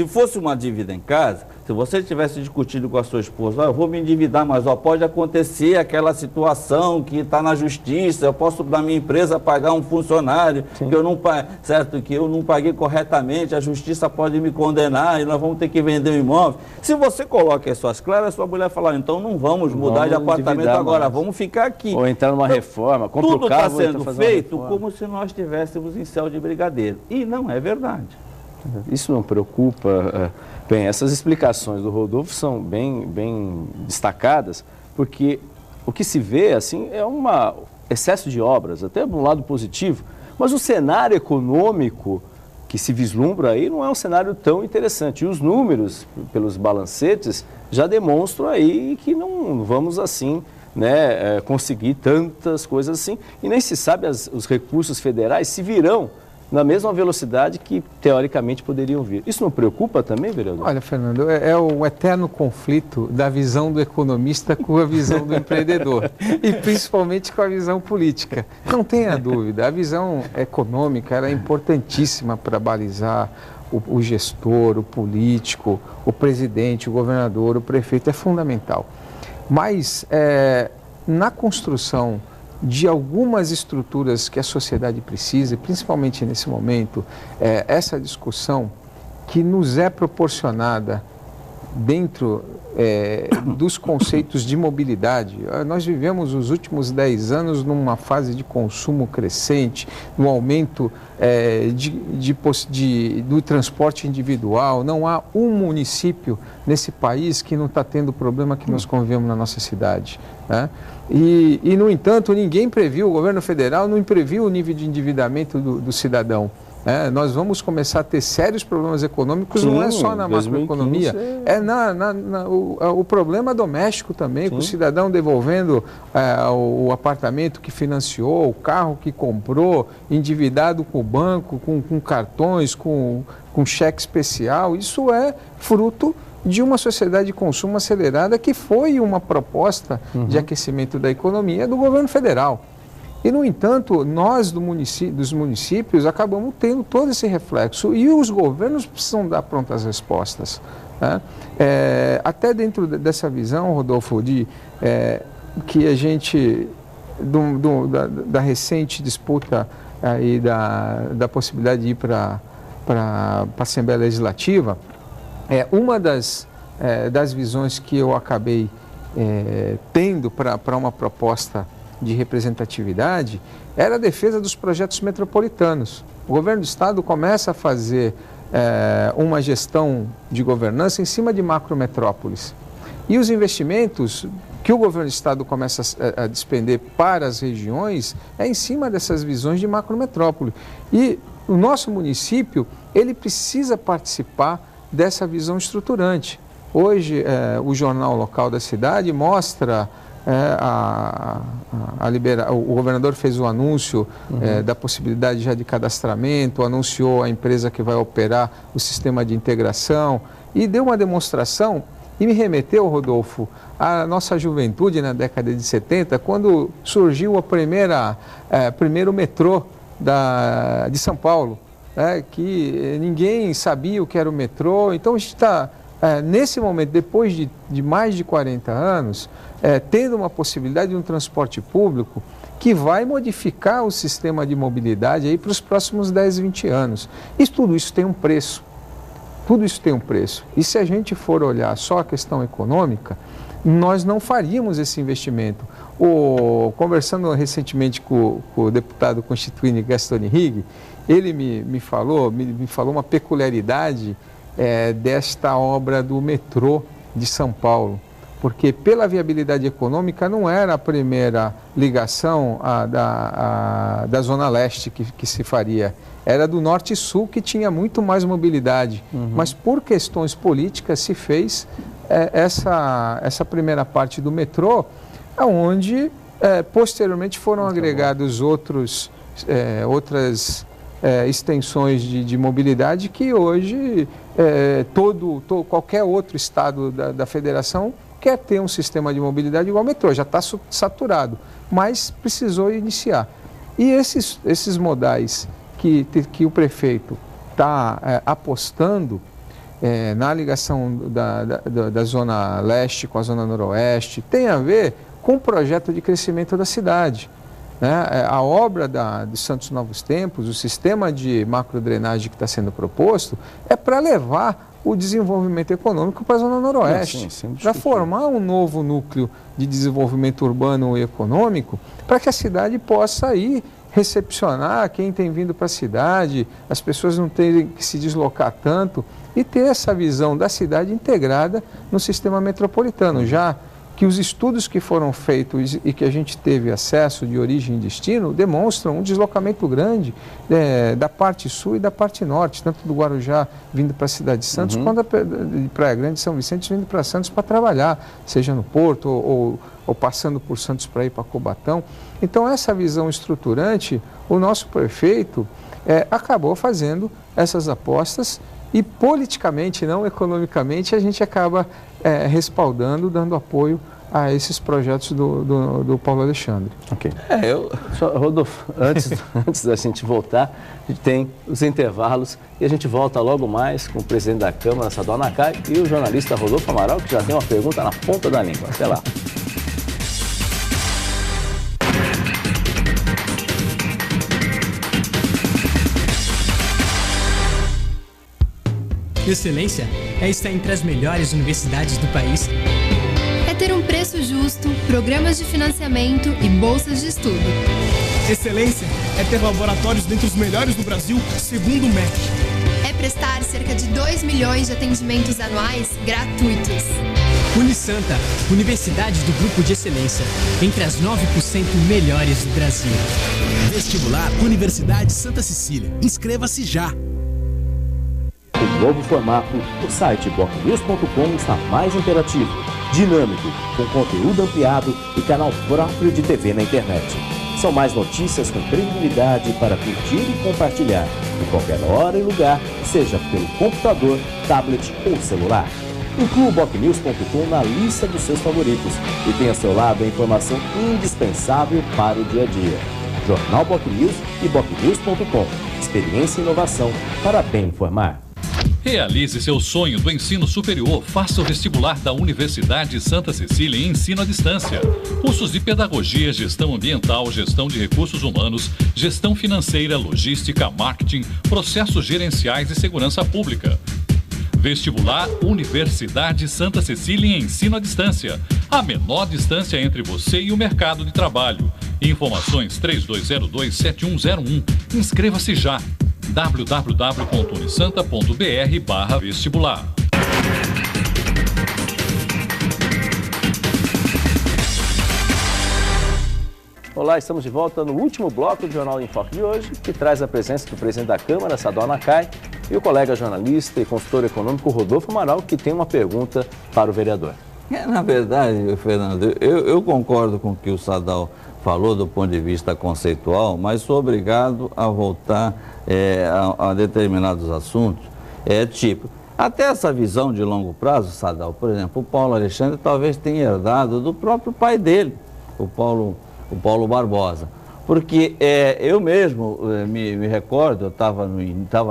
S6: fosse uma dívida em casa, se você tivesse discutido com a sua esposa, eu vou me endividar, mas pode acontecer aquela situação que está na justiça, eu posso da minha empresa pagar um funcionário que eu não paguei corretamente, a justiça pode me condenar e nós vamos ter que vender o imóvel. Se você coloca as suas claras, sua mulher fala, então não vamos mudar de apartamento agora, vamos ficar aqui.
S2: Ou entrar numa reforma, compra
S6: tudo
S2: o carro,
S6: está sendo feito como se nós estivéssemos em céu de brigadeiro. E não é verdade.
S2: Isso não preocupa? Bem, essas explicações do Rodolfo são bem destacadas, porque o que se vê assim é um excesso de obras, até de um lado positivo, mas o cenário econômico que se vislumbra aí não é um cenário tão interessante. E os números, pelos balancetes, já demonstram aí que não vamos assim, conseguir tantas coisas assim, e nem se sabe os recursos federais se virão na mesma velocidade que, teoricamente, poderiam vir. Isso não preocupa também, vereador?
S5: Olha, Fernando, é o eterno conflito da visão do economista com a visão do empreendedor e, principalmente, com a visão política. Não tenha dúvida, a visão econômica era importantíssima para balizar o gestor, o político, o presidente, o governador, o prefeito, é fundamental. Mas, na construção de algumas estruturas que a sociedade precisa, principalmente nesse momento, essa discussão que nos é proporcionada dentro dos conceitos de mobilidade. Nós vivemos os últimos 10 anos numa fase de consumo crescente, no aumento do transporte individual. Não há um município nesse país que não está tendo o problema que nós convivemos na nossa cidade, né? E, no entanto, ninguém previu, o governo federal não previu o nível de endividamento do cidadão. Nós vamos começar a ter sérios problemas econômicos. Sim, não é só na macroeconomia, o problema doméstico também, com o cidadão devolvendo o apartamento que financiou, o carro que comprou, endividado com o banco, com cartões, com cheque especial. Isso é fruto de uma sociedade de consumo acelerada que foi uma proposta de aquecimento da economia do governo federal. E, no entanto, nós dos municípios acabamos tendo todo esse reflexo e os governos precisam dar prontas respostas, né? Até dentro dessa visão, Rodolfo, que a gente, da recente disputa aí da possibilidade de ir para a Assembleia Legislativa, uma das visões que eu acabei tendo para uma proposta de representatividade era a defesa dos projetos metropolitanos. O governo do estado começa a fazer uma gestão de governança em cima de macrometrópoles. E os investimentos que o governo do estado começa a despender para as regiões é em cima dessas visões de macrometrópole. E o nosso município, ele precisa participar dessa visão estruturante. Hoje, o jornal local da cidade mostra o governador fez o anúncio da possibilidade já de cadastramento, anunciou a empresa que vai operar o sistema de integração e deu uma demonstração e me remeteu, Rodolfo, à nossa juventude na década de 70, quando surgiu o primeiro metrô de São Paulo, que ninguém sabia o que era o metrô. Então a gente está nesse momento, depois de mais de 40 anos, tendo uma possibilidade de um transporte público que vai modificar o sistema de mobilidade aí para os próximos 10, 20 anos. E tudo isso tem um preço. Tudo isso tem um preço. E se a gente for olhar só a questão econômica, nós não faríamos esse investimento. Conversando recentemente com o deputado constituinte Gastone Rigg, ele me falou uma peculiaridade desta obra do metrô de São Paulo, porque pela viabilidade econômica não era a primeira ligação da Zona Leste que se faria, era do Norte e Sul, que tinha muito mais mobilidade, mas por questões políticas se fez essa primeira parte do metrô, onde posteriormente foram agregados outras extensões de mobilidade que hoje qualquer outro estado da federação quer ter um sistema de mobilidade igual ao metrô, já está saturado, mas precisou iniciar. E esses modais que o prefeito está apostando na ligação da Zona Leste com a Zona Noroeste, tem a ver com o projeto de crescimento da cidade. A obra de Santos Novos Tempos, o sistema de macrodrenagem que está sendo proposto, é para levar o desenvolvimento econômico para a Zona Noroeste, para formar um novo núcleo de desenvolvimento urbano e econômico, para que a cidade possa ir recepcionar quem tem vindo para a cidade, as pessoas não terem que se deslocar tanto e ter essa visão da cidade integrada no sistema metropolitano, já que os estudos que foram feitos e que a gente teve acesso de origem e destino demonstram um deslocamento grande da parte sul e da parte norte, tanto do Guarujá vindo para a cidade de Santos, quanto de Praia Grande e São Vicente vindo para Santos para trabalhar, seja no Porto ou passando por Santos para ir para Cubatão. Então, essa visão estruturante, o nosso prefeito acabou fazendo essas apostas e politicamente, não economicamente, a gente acaba respaldando, dando apoio a esses projetos do Paulo Alexandre.
S2: Ok. Rodolfo, antes da gente voltar, a gente tem os intervalos e a gente volta logo mais com o presidente da Câmara, Sadal Nakai, e o jornalista Rodolfo Amaral, que já tem uma pergunta na ponta da língua. Até lá.
S9: Excelência é estar entre as melhores universidades do país.
S10: É ter um preço justo, programas de financiamento e bolsas de estudo.
S9: Excelência é ter laboratórios dentre os melhores do Brasil, segundo o MEC.
S10: É prestar cerca de 2 milhões de atendimentos anuais gratuitos.
S9: Unisanta, Universidade do Grupo de Excelência, entre as 9% melhores do Brasil.
S11: Vestibular Universidade Santa Cecília. Inscreva-se já!
S8: Em novo formato, o site bocnews.com está mais interativo, dinâmico, com conteúdo ampliado e canal próprio de TV na internet. São mais notícias com credibilidade para curtir e compartilhar, em qualquer hora e lugar, seja pelo computador, tablet ou celular. Inclua o bocnews.com na lista dos seus favoritos e tenha ao seu lado a informação indispensável para o dia a dia. Jornal Bocnews e bocnews.com. Experiência e inovação para bem informar.
S3: Realize seu sonho do ensino superior. Faça o vestibular da Universidade Santa Cecília em ensino à distância. Cursos de pedagogia, gestão ambiental, gestão de recursos humanos, gestão financeira, logística, marketing, processos gerenciais e segurança pública. Vestibular Universidade Santa Cecília em ensino à distância. A menor distância entre você e o mercado de trabalho. Informações 3202-7101. Inscreva-se já. www.unisanta.br/vestibular.
S2: Olá, estamos de volta no último bloco do Jornal em Foque de hoje, que traz a presença do presidente da Câmara, Sadal Nakai, e o colega jornalista e consultor econômico Rodolfo Amaral, que tem uma pergunta para o vereador.
S6: Na verdade, Fernando, eu concordo com o que o Sadal falou do ponto de vista conceitual, mas sou obrigado a voltar a determinados assuntos. Até essa visão de longo prazo, Sadal, por exemplo, o Paulo Alexandre talvez tenha herdado do próprio pai dele, o Paulo Barbosa. Porque eu mesmo me recordo, eu estava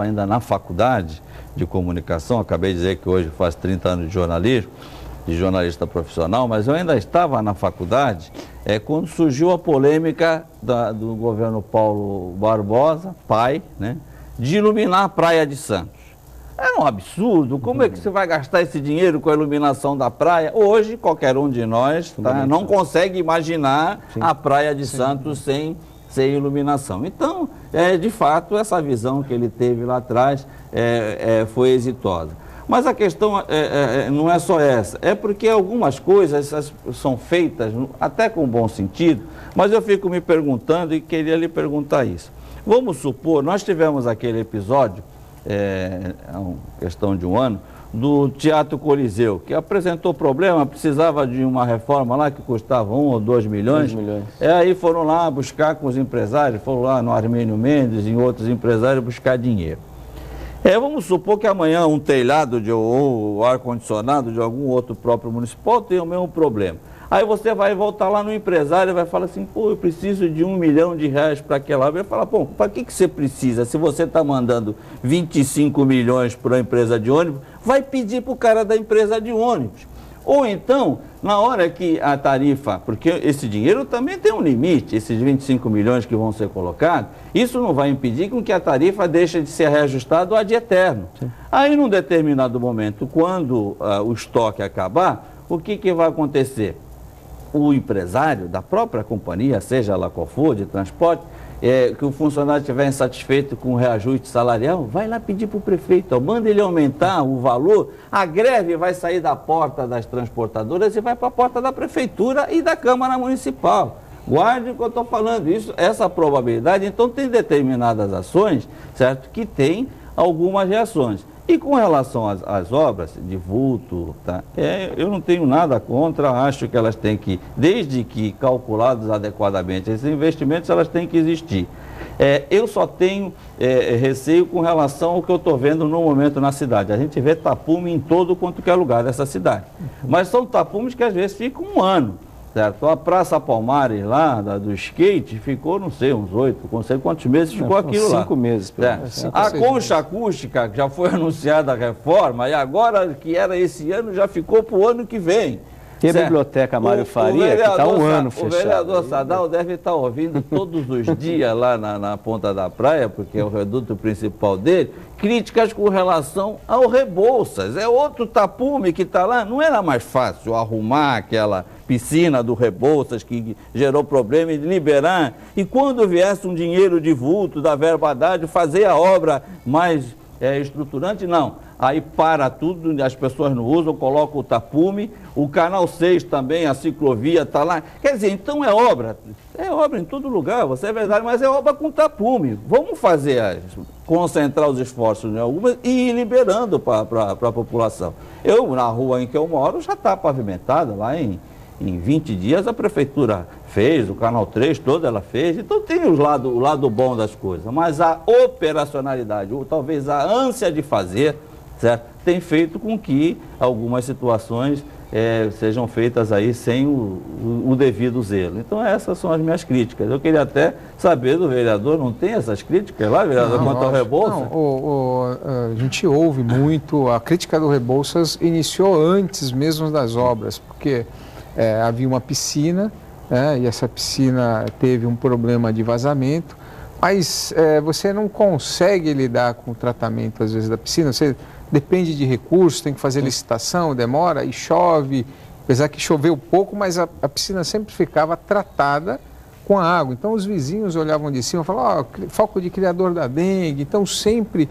S6: ainda na faculdade, de comunicação, acabei de dizer que hoje faz 30 anos de jornalismo, de jornalista profissional, mas eu ainda estava na faculdade quando surgiu a polêmica do governo Paulo Barbosa, pai, né, de iluminar a Praia de Santos. Era um absurdo. Como é que você vai gastar esse dinheiro com a iluminação da praia? Hoje, qualquer um de nós não consegue imaginar a Praia de Santos sem iluminação. Então, de fato, essa visão que ele teve lá atrás foi exitosa. Mas a questão não é só essa, é porque algumas coisas são feitas até com bom sentido, mas eu fico me perguntando e queria lhe perguntar isso. Vamos supor, nós tivemos aquele episódio, uma questão de um ano, do Teatro Coliseu, que apresentou problema, precisava de uma reforma lá que custava 1 ou 2 milhões. 2 milhões. Aí foram lá buscar com os empresários, foram lá no Armênio Mendes e em outros empresários buscar dinheiro. Vamos supor que amanhã um telhado ou ar-condicionado de algum outro próprio municipal tenha o mesmo problema. Aí você vai voltar lá no empresário e vai falar assim, pô, eu preciso de R$1 milhão para aquela obra. Ele fala, pô, para que você precisa? Se você está mandando 25 milhões para a empresa de ônibus, vai pedir para o cara da empresa de ônibus. Ou então, na hora que a tarifa, porque esse dinheiro também tem um limite, esses 25 milhões que vão ser colocados, isso não vai impedir com que a tarifa deixe de ser reajustada ad eterno. Sim. Aí, num determinado momento, quando o estoque acabar, o que vai acontecer? O empresário da própria companhia, seja lá qual for, de transporte, que o funcionário estiver insatisfeito com o reajuste salarial, vai lá pedir para o prefeito, manda ele aumentar o valor, a greve vai sair da porta das transportadoras e vai para a porta da prefeitura e da Câmara Municipal. Guarde o que eu estou falando, essa probabilidade, então tem determinadas ações, certo, que tem algumas reações. E com relação às obras de vulto, tá? Eu não tenho nada contra, acho que elas têm que, desde que calculados adequadamente esses investimentos, elas têm que existir. Eu só tenho receio com relação ao que eu estou vendo no momento na cidade. A gente vê tapume em todo quanto que é lugar dessa cidade. Mas são tapumes que às vezes ficam um ano. Certo? A Praça Palmares lá, do skate, ficou, não sei, uns 8, não sei quantos meses ficou aquilo lá. 5 meses. A concha acústica, que já foi anunciada a reforma, e agora, que era esse ano, já ficou para o ano que vem.
S2: E a Biblioteca Mário Faria, que está um ano fechado.
S6: O vereador Sadal deve estar ouvindo todos os dias lá na ponta da praia, porque é o reduto principal dele, críticas com relação ao Rebouças. É outro tapume que está lá. Não era mais fácil arrumar aquela piscina do Rebouças que gerou problema e liberar. E quando viesse um dinheiro de vulto da verba Haddad, fazer a obra mais estruturante? Não. Aí para tudo, as pessoas não usam, colocam o tapume, o Canal 6 também, a ciclovia está lá. Quer dizer, então é obra em todo lugar, você é verdade, mas é obra com tapume. Vamos concentrar os esforços em algumas e ir liberando para a população. Na rua em que eu moro, já está pavimentada, lá em 20 dias a prefeitura fez, o Canal 3 todo ela fez, então tem o lado bom das coisas, mas a operacionalidade, ou talvez a ânsia de fazer, certo? Tem feito com que algumas situações sejam feitas aí sem o devido zelo. Então essas são as minhas críticas. Eu queria até saber do vereador, não tem essas críticas lá, vereador, quanto ao Rebouças?
S5: A gente ouve muito, a crítica do Rebouças iniciou antes mesmo das obras, porque havia uma piscina, e essa piscina teve um problema de vazamento, mas você não consegue lidar com o tratamento, às vezes, da piscina, você depende de recursos, tem que fazer licitação, demora, e chove, apesar que choveu pouco, mas a piscina sempre ficava tratada com a água. Então os vizinhos olhavam de cima e falavam, foco de criador da dengue. Então sempre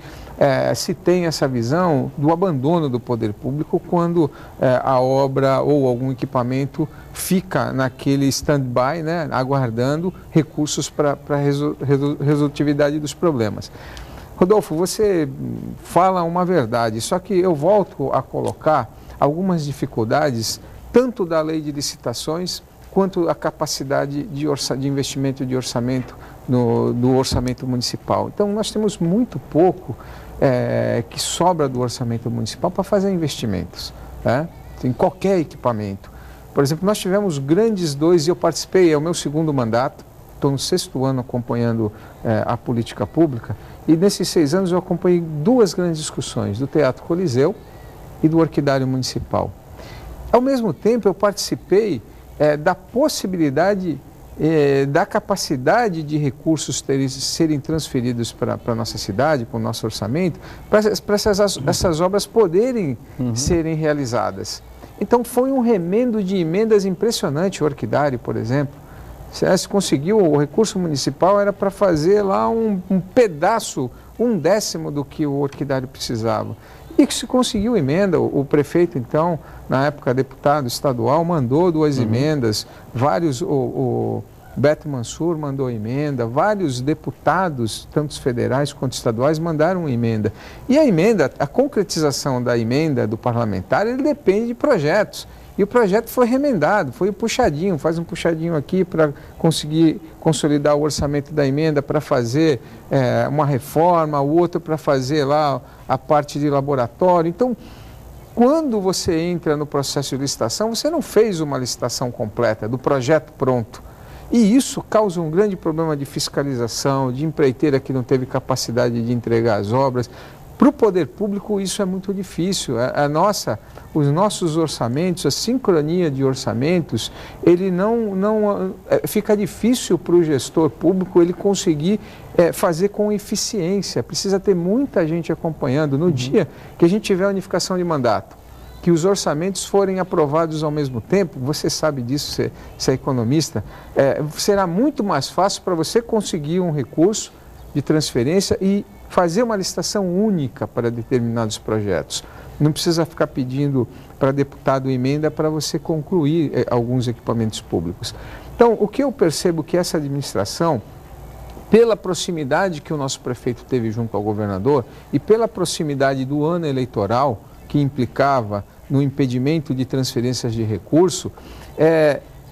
S5: se tem essa visão do abandono do poder público quando a obra ou algum equipamento fica naquele stand-by, né, aguardando recursos para a resolutividade dos problemas. Rodolfo, você fala uma verdade, só que eu volto a colocar algumas dificuldades, tanto da lei de licitações, quanto a capacidade de investimento de orçamento do orçamento municipal. Então, nós temos muito pouco que sobra do orçamento municipal para fazer investimentos, né? Em qualquer equipamento. Por exemplo, nós tivemos grandes 2, e eu participei, é o meu segundo mandato, estou no 6º ano acompanhando a política pública, e nesses 6 anos eu acompanhei 2 grandes discussões, do Teatro Coliseu e do Orquidário Municipal. Ao mesmo tempo, eu participei da possibilidade, da capacidade de recursos serem transferidos para a nossa cidade, para o nosso orçamento, para essas obras poderem serem realizadas. Então, foi um remendo de emendas impressionante, o Orquidário, por exemplo. Se conseguiu, o recurso municipal era para fazer lá um pedaço, 1/10 do que o Orquidário precisava. E que se conseguiu emenda, o prefeito, então, na época deputado estadual, mandou 2 emendas, o Beto Mansur mandou emenda, vários deputados, tanto federais quanto estaduais, mandaram emenda. E a emenda, a concretização da emenda do parlamentar, ele depende de projetos. E o projeto foi remendado, foi puxadinho, faz um puxadinho aqui para conseguir consolidar o orçamento da emenda, para fazer uma reforma, o outro para fazer lá a parte de laboratório. Então, quando você entra no processo de licitação, você não fez uma licitação completa, do projeto pronto. E isso causa um grande problema de fiscalização, de empreiteira que não teve capacidade de entregar as obras. Para o poder público isso é muito difícil. Os nossos orçamentos, a sincronia de orçamentos, ele fica difícil para o gestor público ele conseguir fazer com eficiência. Precisa ter muita gente acompanhando. No dia que a gente tiver a unificação de mandato, que os orçamentos forem aprovados ao mesmo tempo, você sabe disso, você é economista, será muito mais fácil para você conseguir um recurso de transferência e fazer uma licitação única para determinados projetos. Não precisa ficar pedindo para deputado emenda para você concluir alguns equipamentos públicos. Então, o que eu percebo que essa administração, pela proximidade que o nosso prefeito teve junto ao governador e pela proximidade do ano eleitoral, que implicava no impedimento de transferências de recurso,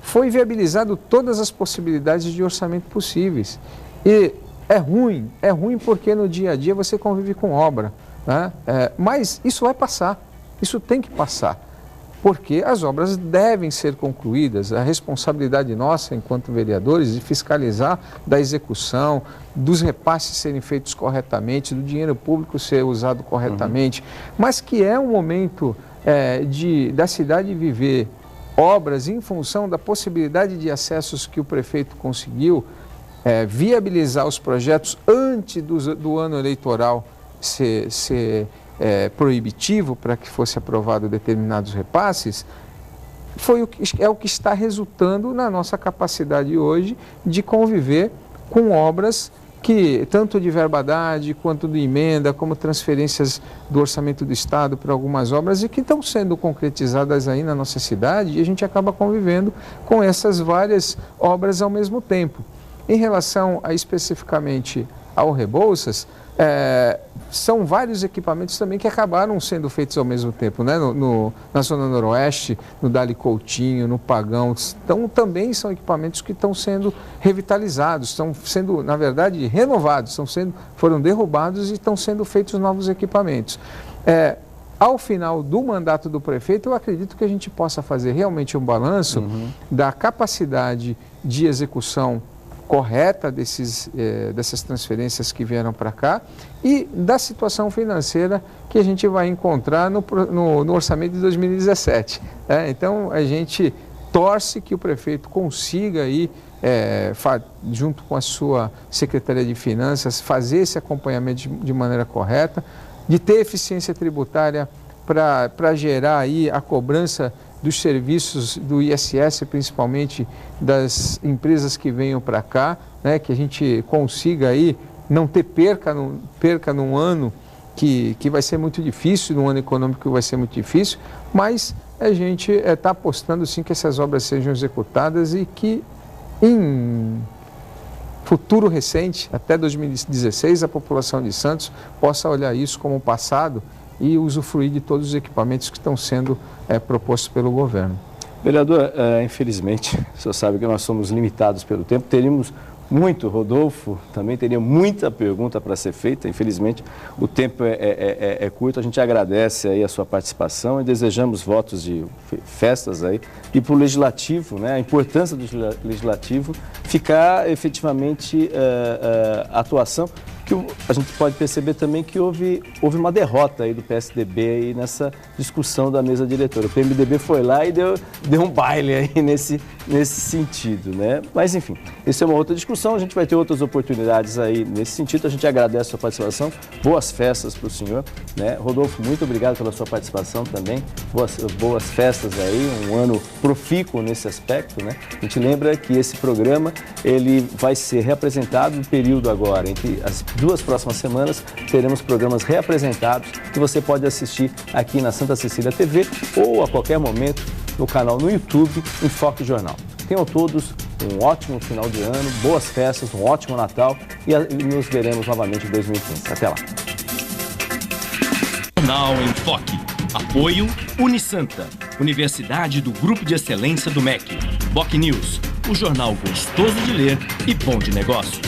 S5: foi viabilizado todas as possibilidades de orçamento possíveis. E é ruim porque no dia a dia você convive com obra, né? Mas isso vai passar, isso tem que passar, porque as obras devem ser concluídas. A responsabilidade nossa, enquanto vereadores, de fiscalizar da execução, dos repasses serem feitos corretamente, do dinheiro público ser usado corretamente, mas que é um momento da cidade viver obras em função da possibilidade de acessos que o prefeito conseguiu, viabilizar os projetos antes do ano eleitoral ser proibitivo para que fosse aprovado determinados repasses, é o que está resultando na nossa capacidade hoje de conviver com obras que, tanto de verbadade, quanto de emenda, como transferências do orçamento do Estado para algumas obras e que estão sendo concretizadas aí na nossa cidade, e a gente acaba convivendo com essas várias obras ao mesmo tempo. Em relação especificamente ao Rebouças, são vários equipamentos também que acabaram sendo feitos ao mesmo tempo, né? Na Zona Noroeste, no Dali Coutinho, no Pagão. Então, também são equipamentos que estão sendo revitalizados, estão sendo, na verdade, renovados, foram derrubados e estão sendo feitos novos equipamentos. Ao final do mandato do prefeito, eu acredito que a gente possa fazer realmente um balanço da capacidade de execução correta dessas transferências que vieram para cá e da situação financeira que a gente vai encontrar no orçamento de 2017. Então, a gente torce que o prefeito consiga aí, junto com a sua Secretaria de Finanças, fazer esse acompanhamento de maneira correta, de ter eficiência tributária para gerar aí a cobrança dos serviços do ISS, principalmente das empresas que venham para cá, né, que a gente consiga aí não ter perca num ano que vai ser muito difícil, num ano econômico que vai ser muito difícil, mas a gente está apostando sim que essas obras sejam executadas e que em futuro recente, até 2016, a população de Santos possa olhar isso como um passado e usufruir de todos os equipamentos que estão sendo propostos pelo governo.
S2: Vereador, infelizmente, o senhor sabe que nós somos limitados pelo tempo, teríamos muito, Rodolfo. Também teria muita pergunta para ser feita. Infelizmente, o tempo é curto. A gente agradece aí a sua participação e desejamos votos de festas aí. E para o Legislativo, né, a importância do Legislativo ficar efetivamente a atuação. Que a gente pode perceber também que houve uma derrota aí do PSDB aí nessa discussão da mesa diretora. O PMDB foi lá e deu um baile aí nesse sentido, né? Mas, enfim, isso é uma outra discussão. A gente vai ter outras oportunidades aí nesse sentido. A gente agradece a sua participação. Boas festas para o senhor, né? Rodolfo, muito obrigado pela sua participação também. Boas festas aí, um ano profícuo nesse aspecto, né? A gente lembra que esse programa, ele vai ser reapresentado no período agora, entre as 2 próximas semanas, teremos programas reapresentados que você pode assistir aqui na Santa Cecília TV ou a qualquer momento no canal no YouTube Enfoque Jornal. Tenham todos um ótimo final de ano, boas festas, um ótimo Natal e nos veremos novamente em 2015. Até lá.
S1: Jornal em Foque. Apoio Unisanta, Universidade do Grupo de Excelência do MEC. BocNews, o jornal gostoso de ler e bom de negócios.